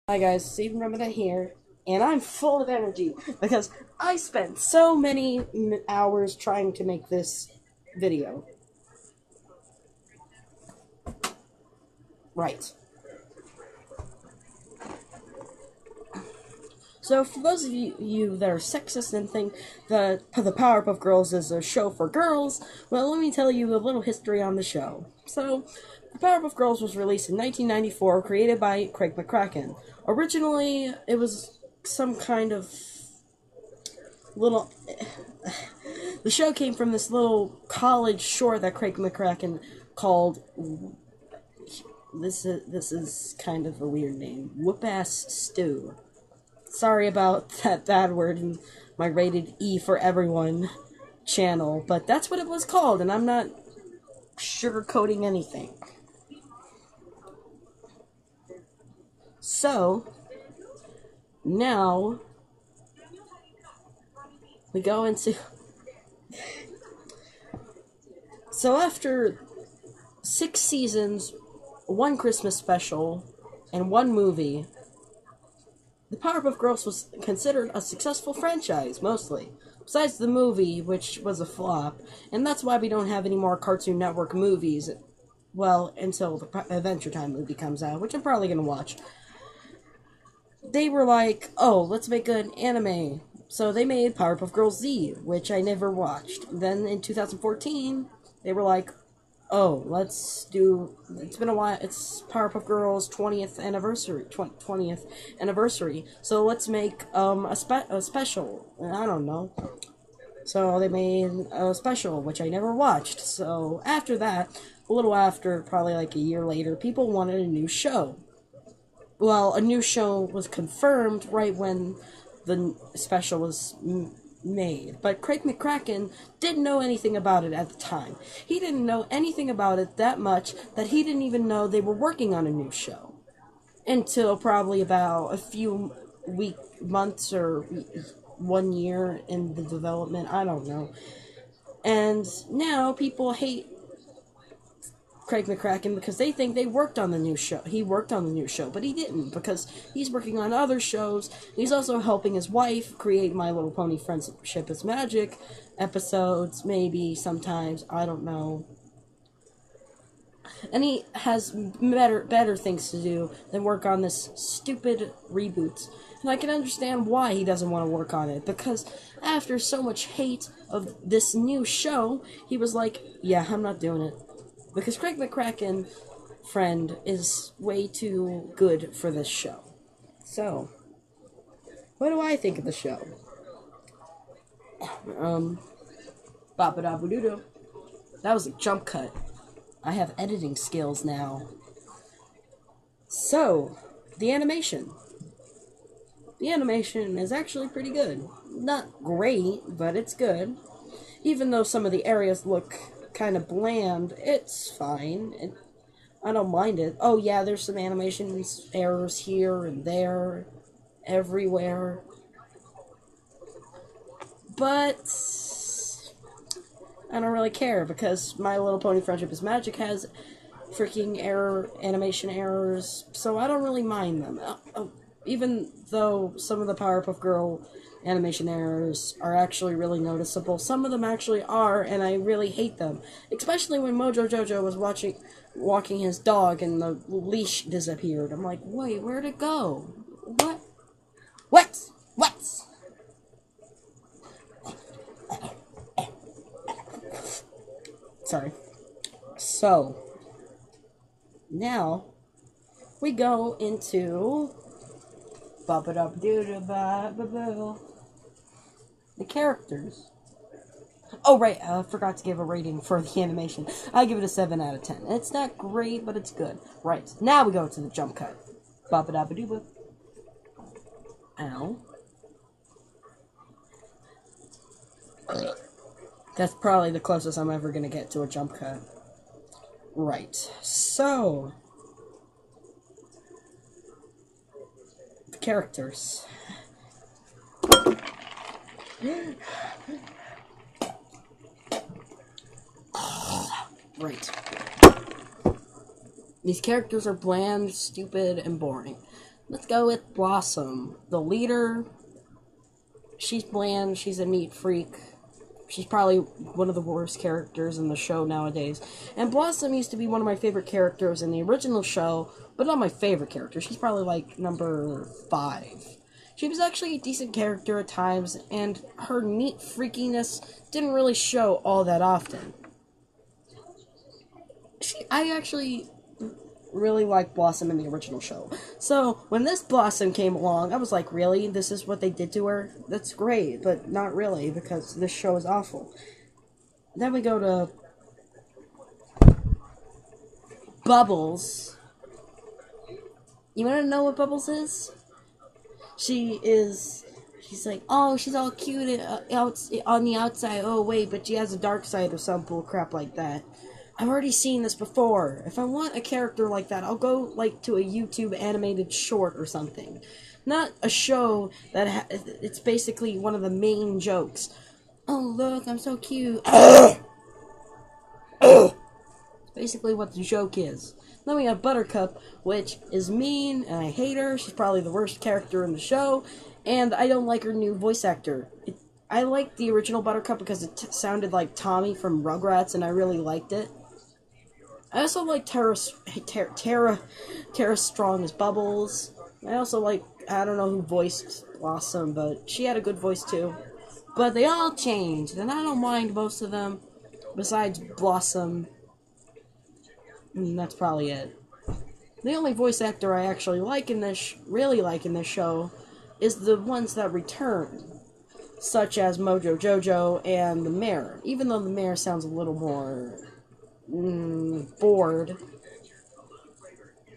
Hi guys, Stephen Remeda here, and I'm full of energy because I spent so many hours trying to make this video. Right. So for those of you that are sexist and think that the Powerpuff Girls is a show for girls, well, let me tell you a little history on the show. So, the Powerpuff Girls was released in 1994, created by Craig McCracken. Originally, it was some kind of little the show came from this little college short that Craig McCracken called this is kind of a weird name. Whoop Ass Stew. Sorry about that bad word in my rated E for everyone channel, but that's what it was called, and I'm not sugarcoating anything. So now we go into so after 6 seasons, one Christmas special, and one movie, the Powerpuff Girls was considered a successful franchise, mostly. Besides the movie, which was a flop, and that's why we don't have any more Cartoon Network movies, well, until the Adventure Time movie comes out, which I'm probably going to watch. They were like, oh, let's make an anime. So they made Powerpuff Girls Z, which I never watched. Then in 2014, they were like, oh, it's been a while, it's Powerpuff Girls 20th anniversary, 20th anniversary, so let's make a special, I don't know. So they made a special, which I never watched. So after that, a little after, probably like a year later, people wanted a new show. Well, a new show was confirmed right when the special was made. But Craig McCracken didn't know anything about it at the time. He didn't know anything about it that much that he didn't even know they were working on a new show. Until probably about a few months or 1 year in the development, I don't know. And now people hate Craig McCracken because they think they worked on the new show. He worked on the new show, but he didn't because he's working on other shows. He's also helping his wife create My Little Pony Friendship is Magic episodes, maybe sometimes, I don't know. And he has better things to do than work on this stupid reboot. And I can understand why he doesn't want to work on it, because after so much hate of this new show, he was like, yeah, I'm not doing it. Because Craig McCracken, friend, is way too good for this show. So, what do I think of the show? Bop-a-da-boo-doo-doo. That was a jump cut. I have editing skills now. So, the animation. The animation is actually pretty good. Not great, but it's good. Even though some of the areas look kind of bland, it's fine. I don't mind it. Oh yeah, there's some animation errors here and there, everywhere. But I don't really care because My Little Pony Friendship is Magic has freaking animation errors, so I don't really mind them. Even though some of the Powerpuff Girl animation errors are actually really noticeable, some of them actually are, and I really hate them. Especially when Mojo Jojo was walking his dog and the leash disappeared. I'm like, wait, where'd it go? What? What? What? Sorry. So, now we go into the characters. Oh, right, I forgot to give a rating for the animation. I give it a 7 out of 10. It's not great, but it's good. Right, now we go to the jump cut. Ba-ba-da-ba-doo-ba. Ow. That's probably the closest I'm ever gonna get to a jump cut. Right, so the characters. Right. These characters are bland, stupid, and boring. Let's go with Blossom, the leader. She's bland, she's a neat freak. She's probably one of the worst characters in the show nowadays. And Blossom used to be one of my favorite characters in the original show, but not my favorite character. She's probably like number 5. She was actually a decent character at times, and her neat freakiness didn't really show all that often. I actually really liked Blossom in the original show. So, when this Blossom came along, I was like, really? This is what they did to her? That's great, but not really, because this show is awful. Then we go to Bubbles. You want to know what Bubbles is? She's like, oh, she's all cute out on the outside. Oh, wait, but she has a dark side or some bull crap like that. I've already seen this before. If I want a character like that, I'll go, like, to a YouTube animated short or something. Not a show that it's basically one of the main jokes. Oh, look, I'm so cute. Basically what the joke is. Then we have Buttercup, which is mean, and I hate her. She's probably the worst character in the show, and I don't like her new voice actor. I liked the original Buttercup because it sounded like Tommy from Rugrats, and I really liked it. I also like Tara Strong as Bubbles. I also like, I don't know who voiced Blossom, but she had a good voice too. But they all changed, and I don't mind most of them, besides Blossom. And that's probably it. The only voice actor I actually really like in this show, is the ones that return, such as Mojo Jojo and the Mayor. Even though the Mayor sounds a little more bored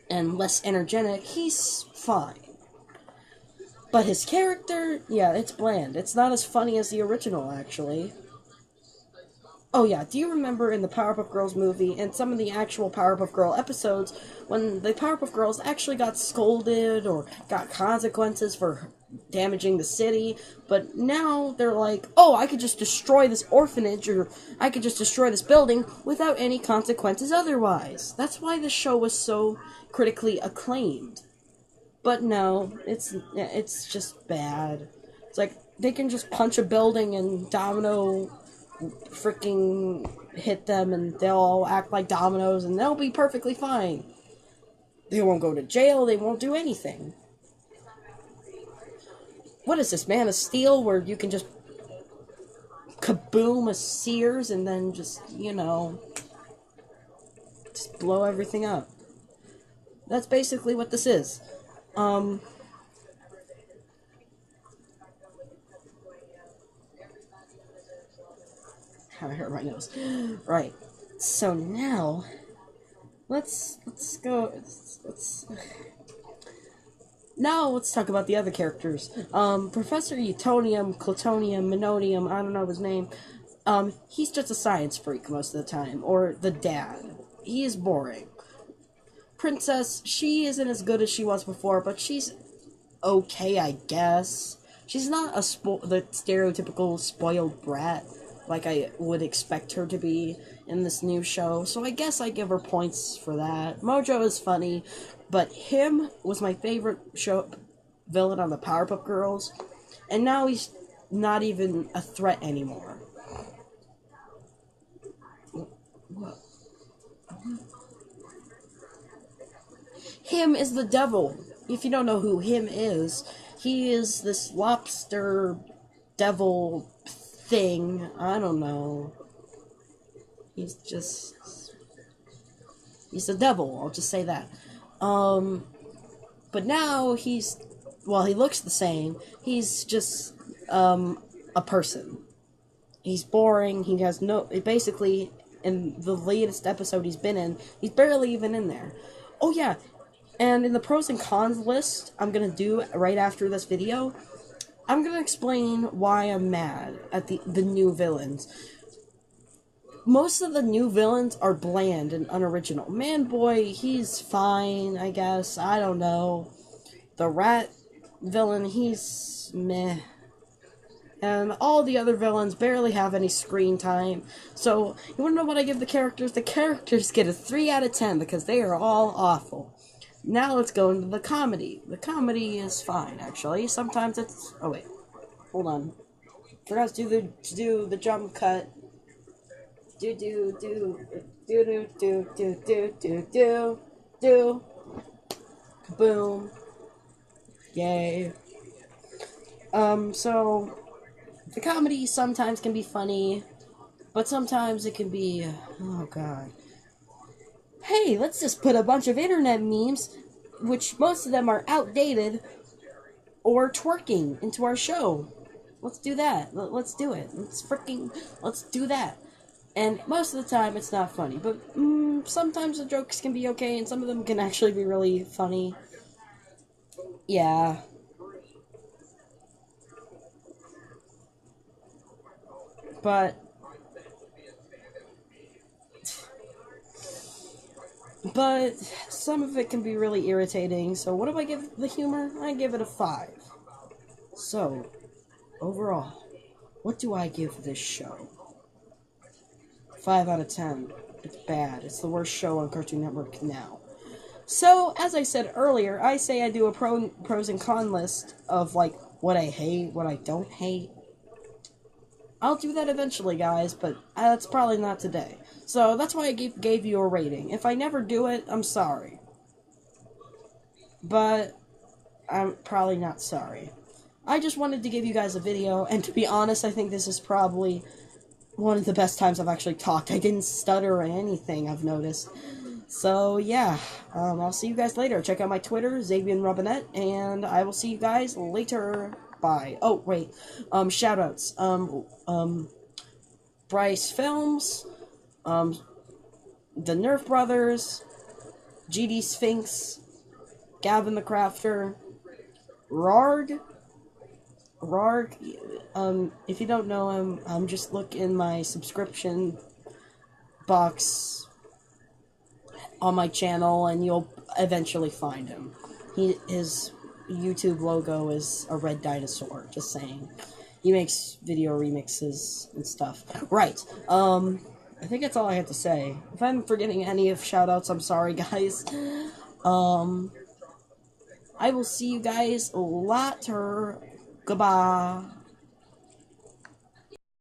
and less energetic, he's fine. But his character, yeah, it's bland. It's not as funny as the original, actually. Oh yeah, do you remember in the Powerpuff Girls movie and some of the actual Powerpuff Girl episodes when the Powerpuff Girls actually got scolded or got consequences for damaging the city, but now they're like, oh, I could just destroy this orphanage or I could just destroy this building without any consequences otherwise. That's why the show was so critically acclaimed. But no, it's just bad. It's like they can just punch a building and Domino freaking hit them and they'll all act like dominoes and they'll be perfectly fine. They won't go to jail, they won't do anything. What is this, Man of Steel, where you can just kaboom a Sears and then just, just blow everything up? That's basically what this is. I hurt my nose. Right. So now, let's go. Now let's talk about the other characters. Professor Utonium, Plutonium, Minonium, I don't know his name. He's just a science freak most of the time, or the dad. He is boring. Princess, she isn't as good as she was before, but she's okay, I guess. She's not the stereotypical spoiled brat like I would expect her to be in this new show, so I guess I give her points for that. Mojo is funny, but him was my favorite villain on the Powerpuff Girls, and now he's not even a threat anymore. What? Him is the devil. If you don't know who him is, he is this lobster devil thing. I don't know. He's the devil, I'll just say that. But now he looks the same. He's just a person. He's boring. He has basically, in the latest episode he's been in, he's barely even in there. Oh yeah, and in the pros and cons list I'm gonna do right after this video, I'm gonna explain why I'm mad at the new villains. Most of the new villains are bland and unoriginal. Man-Boy, he's fine, I guess. I don't know. The rat villain, he's meh. And all the other villains barely have any screen time. So, you wanna know what I give the characters? The characters get a 3 out of 10 because they are all awful. Now let's go into the comedy. The comedy is fine, actually. Sometimes it's... Oh, wait. Hold on. Forgot to do the jump cut. Do. Kaboom. Yay. So... The comedy sometimes can be funny, but sometimes it can be... Oh, God. Hey, let's just put a bunch of internet memes, which most of them are outdated, or twerking, into our show. Let's do that. Let's do it. Let's do that. And most of the time, it's not funny, but sometimes the jokes can be okay, and some of them can actually be really funny. Yeah. But some of it can be really irritating, so what do I give the humor? I give it a 5. So, overall, what do I give this show? 5 out of 10. It's bad. It's the worst show on Cartoon Network now. So, as I said earlier, I say I do a pros and con list of, like, what I hate, what I don't hate. I'll do that eventually, guys, but that's probably not today. So, that's why I gave you a rating. If I never do it, I'm sorry. But, I'm probably not sorry. I just wanted to give you guys a video, and to be honest, I think this is probably one of the best times I've actually talked. I didn't stutter or anything, I've noticed. So, yeah, I'll see you guys later. Check out my Twitter, Xavier Robinette, and I will see you guys later. Bye. Oh, wait, shoutouts. Bryce Films, the Nerf Brothers, GD Sphinx, Gavin the Crafter, Rarg, if you don't know him, just look in my subscription box on my channel and you'll eventually find him. His YouTube logo is a red dinosaur, just saying. He makes video remixes and stuff. Right, I think that's all I have to say. If I'm forgetting any of shoutouts, I'm sorry, guys. I will see you guys later. Goodbye.